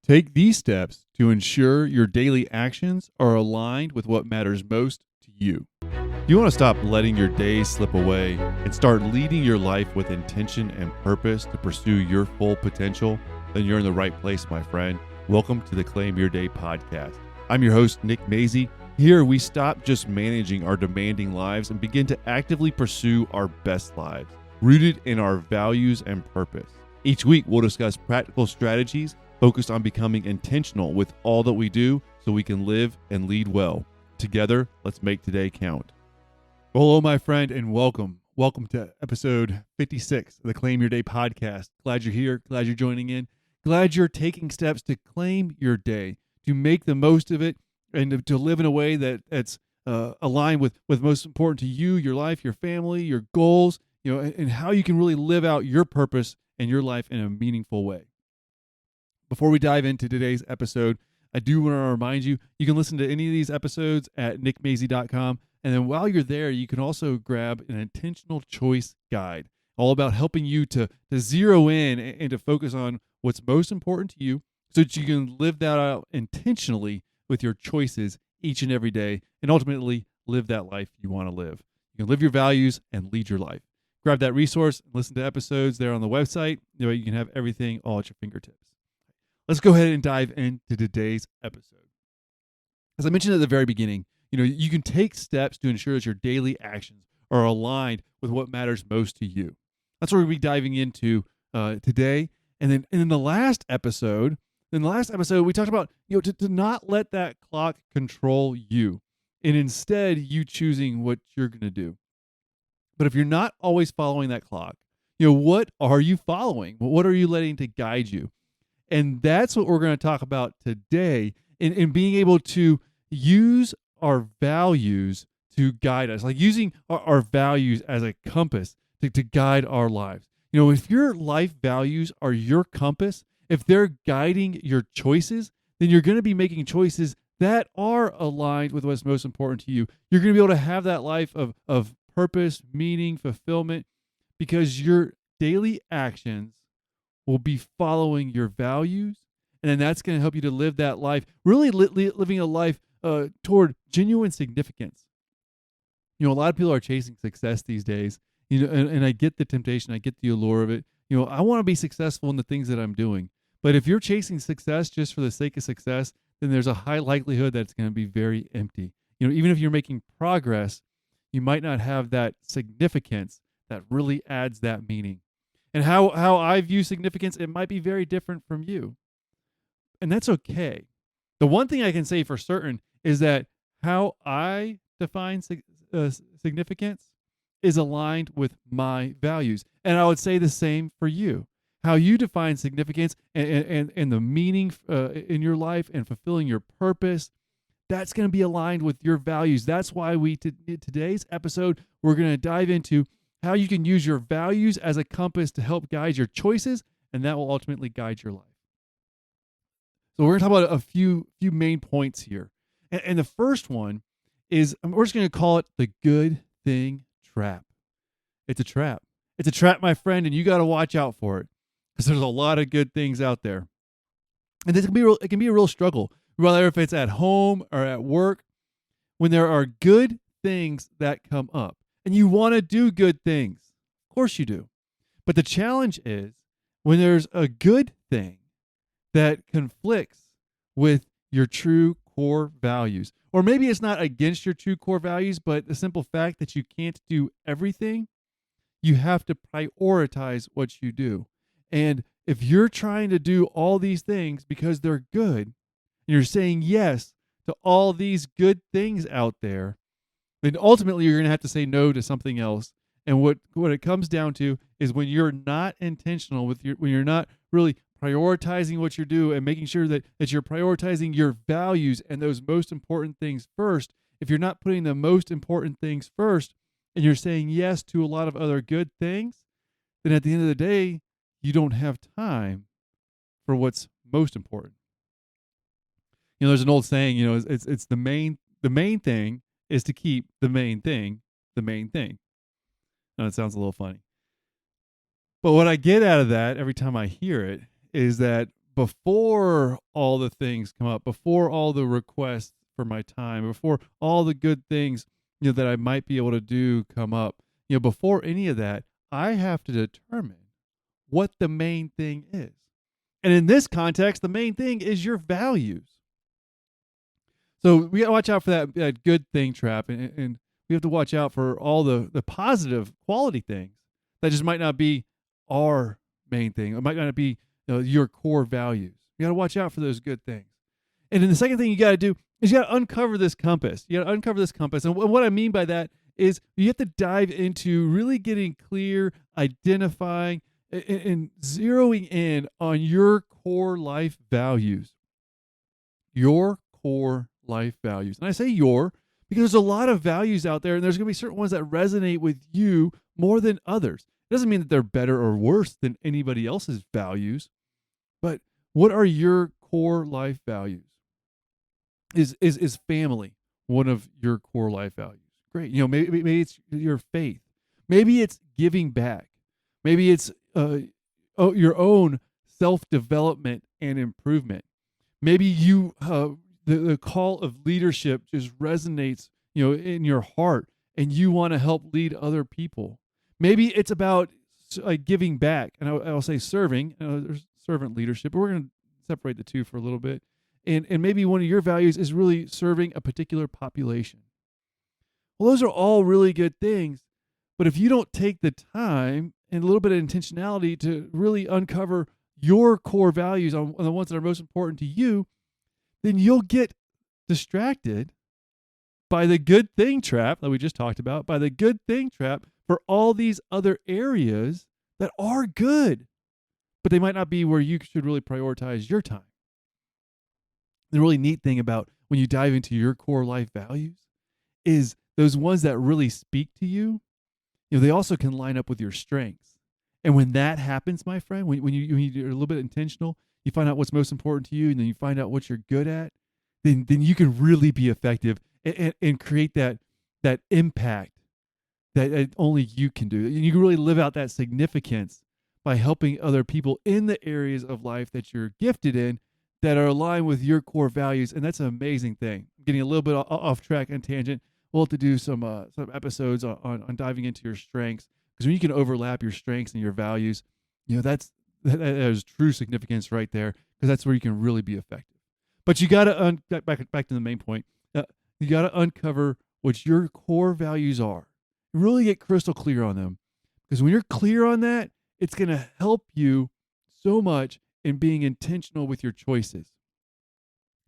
Take these steps to ensure your daily actions are aligned with what matters most to you. You want to stop letting your days slip away and start leading your life with intention and purpose to pursue your full potential? Then you're in the right place, my friend. Welcome to the Claim Your Day podcast. I'm your host, Nick Mazie. Here, we stop just managing our demanding lives and begin to actively pursue our best lives, rooted in our values and purpose. Each week, we'll discuss practical strategies focused on becoming intentional with all that we do so we can live and lead well. Together, let's make today count. Well, hello, my friend, and welcome. Welcome to episode 56 of the Claim Your Day podcast. Glad you're here. Glad you're joining in. Glad you're taking steps to claim your day, to make the most of it, and to live in a way that's aligned with most important to you, your life, your family, your goals, and how you can really live out your purpose and your life in a meaningful way. Before we dive into today's episode, I do want to remind you, you can listen to any of these episodes at nickmazie.com. And then while you're there, you can also grab an intentional choice guide, all about helping you to zero in and to focus on what's most important to you so that you can live that out intentionally with your choices each and every day and ultimately live that life you want to live. You can live your values and lead your life. Grab that resource and listen to episodes there on the website. You can have everything all at your fingertips. Let's go ahead and dive into today's episode. As I mentioned at the very beginning, you can take steps to ensure that your daily actions are aligned with what matters most to you. That's what we're going to be diving into today. And then in the last episode, we talked about to not let that clock control you, and instead you choosing what you're going to do. But if you're not always following that clock, what are you following? What are you letting to guide you? And that's what we're going to talk about today in being able to use our values to guide us, like using our values as a compass to guide our lives. If your life values are your compass, if they're guiding your choices, then you're going to be making choices that are aligned with what's most important to you. You're going to be able to have that life of purpose, meaning, fulfillment, because your daily actions will be following your values, and then that's going to help you to live that life, really living a life toward genuine significance. A lot of people are chasing success these days, and I get the temptation, I get the allure of it. I want to be successful in the things that I'm doing, but if you're chasing success just for the sake of success, then there's a high likelihood that it's going to be very empty. Even if you're making progress, you might not have that significance that really adds that meaning. And how I view significance, it might be very different from you. And that's okay. The one thing I can say for certain is that how I define significance is aligned with my values. And I would say the same for you. How you define significance and the meaning in your life and fulfilling your purpose, that's going to be aligned with your values. That's why today's episode, we're going to dive into how you can use your values as a compass to help guide your choices, and that will ultimately guide your life. So we're going to talk about a few main points here. And the first one is, we're just going to call it the good thing trap. It's a trap. It's a trap, my friend, and you got to watch out for it because there's a lot of good things out there. And it can be a real struggle, whether if it's at home or at work, when there are good things that come up. And you want to do good things. Of course you do. But the challenge is when there's a good thing that conflicts with your true core values. Or maybe it's not against your true core values, but the simple fact that you can't do everything, you have to prioritize what you do. And if you're trying to do all these things because they're good, and you're saying yes to all these good things out there, then ultimately you're going to have to say no to something else. And what it comes down to is when you're not intentional when you're not really prioritizing what you do and making sure that you're prioritizing your values and those most important things first. If you're not putting the most important things first and you're saying yes to a lot of other good things, then at the end of the day, you don't have time for what's most important. There's an old saying, it's the main thing is to keep the main thing the main thing. Now, it sounds a little funny. But what I get out of that every time I hear it is that before all the things come up, before all the requests for my time, before all the good things, that I might be able to do come up, before any of that, I have to determine what the main thing is. And in this context, the main thing is your values. So we got to watch out for that good thing trap, and we have to watch out for all the positive quality things that just might not be our main thing. It might not be your core values. You got to watch out for those good things. And then the second thing you got to do is you got to uncover this compass. You got to uncover this compass. And what I mean by that is you have to dive into really getting clear, identifying, and zeroing in on your core life values. Your core life values. And I say your because there's a lot of values out there, and there's going to be certain ones that resonate with you more than others. It doesn't mean that they're better or worse than anybody else's values, but what are your core life values? Is family one of your core life values? Great. Maybe it's your faith. Maybe it's giving back. Maybe it's your own self-development and improvement. Maybe you the call of leadership just resonates, in your heart, and you want to help lead other people. Maybe it's about giving back, and I'll say serving. There's servant leadership, but we're going to separate the two for a little bit. And maybe one of your values is really serving a particular population. Well, those are all really good things, but if you don't take the time and a little bit of intentionality to really uncover your core values on the ones that are most important to you, then you'll get distracted by the good thing trap that we just talked about, by the good thing trap for all these other areas that are good, but they might not be where you should really prioritize your time. The really neat thing about when you dive into your core life values is those ones that really speak to you, they also can line up with your strengths. And when that happens, my friend, when you're a little bit intentional, you find out what's most important to you, and then you find out what you're good at, then you can really be effective and create that impact that only you can do. And you can really live out that significance by helping other people in the areas of life that you're gifted in that are aligned with your core values. And that's an amazing thing. I'm getting a little bit off track and tangent. We'll have to do some episodes on diving into your strengths, because when you can overlap your strengths and your values, that has true significance right there, because that's where you can really be effective. But you got to back to the main point. You got to uncover what your core values are. Really get crystal clear on them, because when you're clear on that, it's going to help you so much in being intentional with your choices.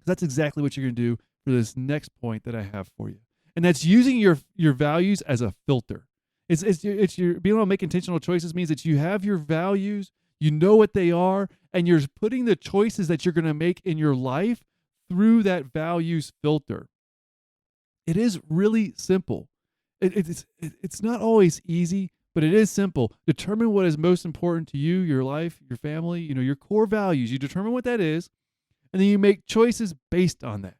That's exactly what you're going to do for this next point that I have for you, and that's using your values as a filter. It's your being able to make intentional choices means that you have your values, you know what they are, and you're putting the choices that you're going to make in your life through that values filter. It is really simple. It's not always easy, but it is simple. Determine what is most important to you, your life, your family, your core values. You determine what that is, and then you make choices based on that.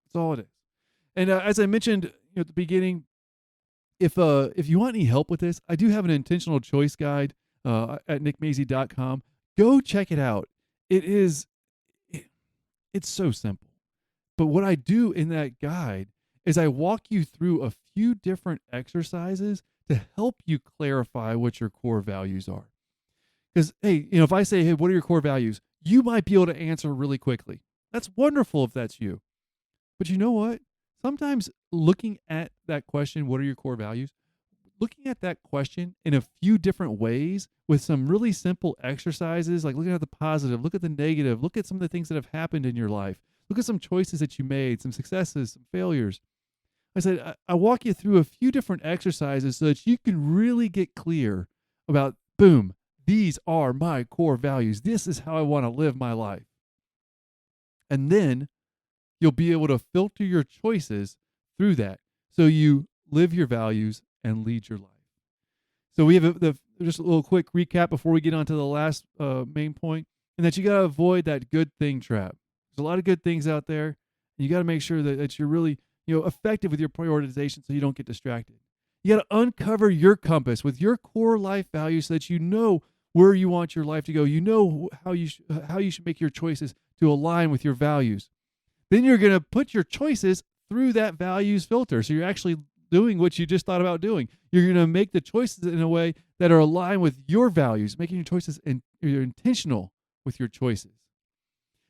That's all it is. And as I mentioned at the beginning, if you want any help with this, I do have an intentional choice guide at nickmazy.com. Go check it out. It's so simple. But what I do in that guide is I walk you through a few different exercises to help you clarify what your core values are. Because, hey, if I say, hey, what are your core values? You might be able to answer really quickly. That's wonderful if that's you. But you know what? Sometimes looking at that question, what are your core values? Looking at that question in a few different ways with some really simple exercises, like looking at the positive, look at the negative, look at some of the things that have happened in your life, look at some choices that you made, some successes, some failures. I said, I walk you through a few different exercises so that you can really get clear about, boom, these are my core values. This is how I want to live my life. And then you'll be able to filter your choices through that, so you live your values and lead your life. So we have just a little quick recap before we get on to the last main point, and that you got to avoid that good thing trap. There's a lot of good things out there, and you got to make sure that you're really effective with your prioritization so you don't get distracted. You got to uncover your compass with your core life values so that you know where you want your life to go. You know how you should make your choices to align with your values. Then you're going to put your choices through that values filter. So you're actually doing what you just thought about doing. You're going to make the choices in a way that are aligned with your values, making your choices and you're intentional with your choices.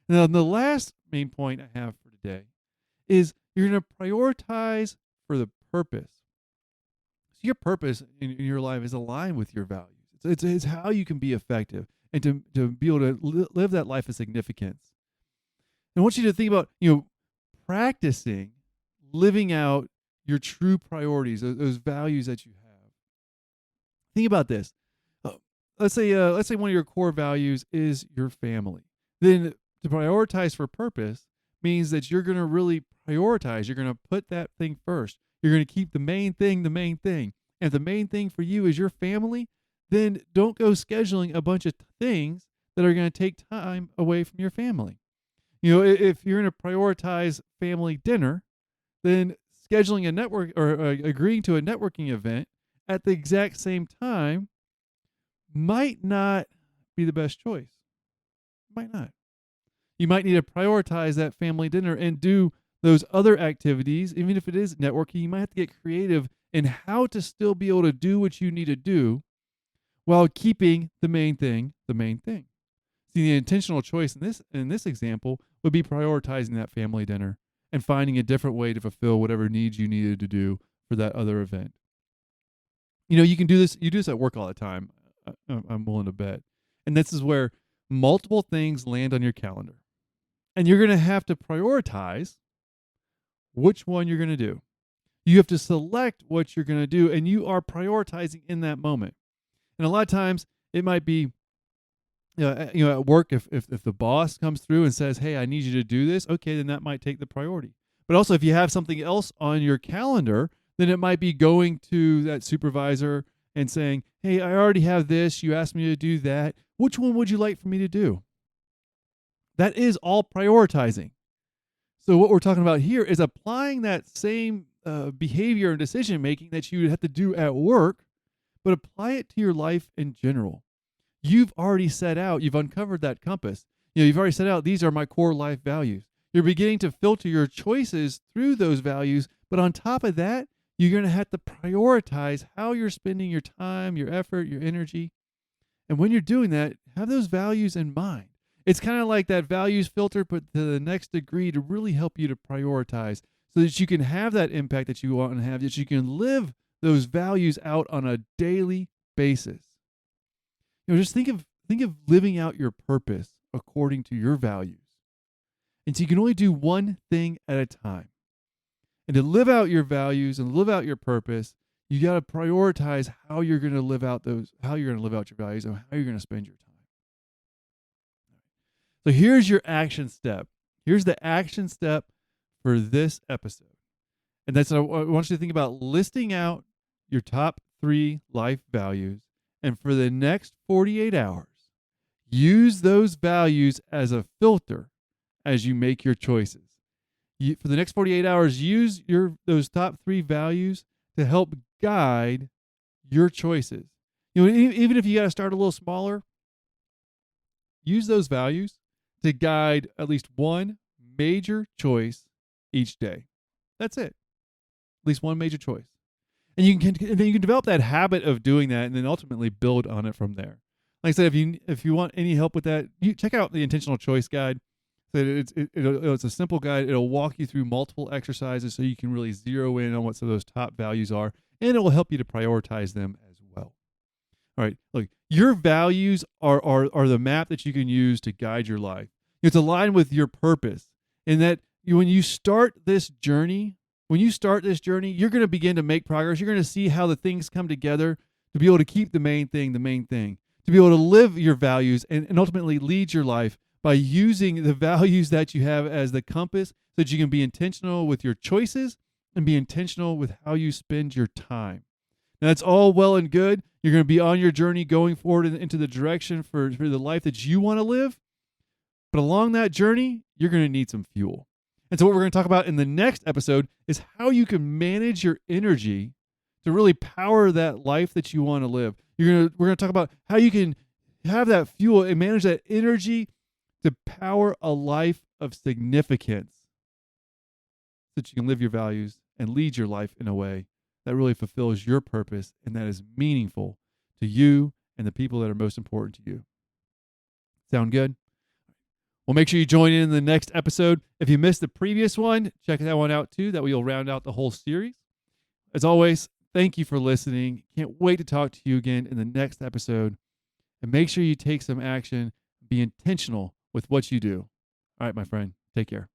Now, the last main point I have for today is you're going to prioritize for the purpose. So your purpose in your life is aligned with your values. It's how you can be effective and to be able to live that life of significance. And I want you to think about, practicing living out your true priorities, those values that you have. Think about this. Let's say one of your core values is your family. Then to prioritize for purpose means that you're going to really prioritize. You're going to put that thing first. You're going to keep the main thing the main thing. And if the main thing for you is your family, then don't go scheduling a bunch of things that are going to take time away from your family. If you're going to prioritize family dinner, then scheduling a network or agreeing to a networking event at the exact same time might not be the best choice. Might not. You might need to prioritize that family dinner and do those other activities, even if it is networking. You might have to get creative in how to still be able to do what you need to do while keeping the main thing the main thing. See, the intentional choice in this example would be prioritizing that family dinner and finding a different way to fulfill whatever needs you needed to do for that other event. You can do this. You do this at work all the time. I'm willing to bet. And this is where multiple things land on your calendar. And you're going to have to prioritize which one you're going to do. You have to select what you're going to do, and you are prioritizing in that moment. And a lot of times it might be, at work, if the boss comes through and says, hey, I need you to do this, okay, then that might take the priority. But also if you have something else on your calendar, then it might be going to that supervisor and saying, hey, I already have this. You asked me to do that. Which one would you like for me to do? That is all prioritizing. So what we're talking about here is applying that same behavior and decision making that you would have to do at work, but apply it to your life in general. You've already set out, you've uncovered that compass. You've already set out, these are my core life values. You're beginning to filter your choices through those values, but on top of that, you're going to have to prioritize how you're spending your time, your effort, your energy. And when you're doing that, have those values in mind. It's kind of like that values filter put to the next degree to really help you to prioritize so that you can have that impact that you want to have, that you can live those values out on a daily basis. Just think of living out your purpose according to your values. And so you can only do one thing at a time. And to live out your values and live out your purpose, you got to prioritize how you're going to live out your values and how you're going to spend your time. So here's your action step. Here's the action step for this episode. And that's what I want you to think about: listing out your top 3 life values. And for the next 48 hours, use those values as a filter as you make your choices. For the next 48 hours, use those top 3 values to help guide your choices. Even if you got to start a little smaller, use those values to guide at least one major choice each day. That's it. At least one major choice. And you can develop that habit of doing that and then ultimately build on it from there. Like I said, if you want any help with that, you check out the Intentional Choice Guide. So it's a simple guide. It'll walk you through multiple exercises so you can really zero in on what some of those top values are, and it will help you to prioritize them as well. All right, look, your values are the map that you can use to guide your life. It's aligned with your purpose, in that when you start this journey, you're going to begin to make progress. You're going to see how the things come together to be able to keep the main thing, to be able to live your values and ultimately lead your life by using the values that you have as the compass so that you can be intentional with your choices and be intentional with how you spend your time. Now, that's all well and good. You're going to be on your journey going forward into the direction for the life that you want to live. But along that journey, you're going to need some fuel. And so what we're going to talk about in the next episode is how you can manage your energy to really power that life that you want to live. We're going to talk about how you can have that fuel and manage that energy to power a life of significance so that you can live your values and lead your life in a way that really fulfills your purpose and that is meaningful to you and the people that are most important to you. Sound good? Well, make sure you join in the next episode. If you missed the previous one, check that one out too. That way you'll round out the whole series. As always, thank you for listening. Can't wait to talk to you again in the next episode. And make sure you take some action. Be intentional with what you do. All right, my friend. Take care.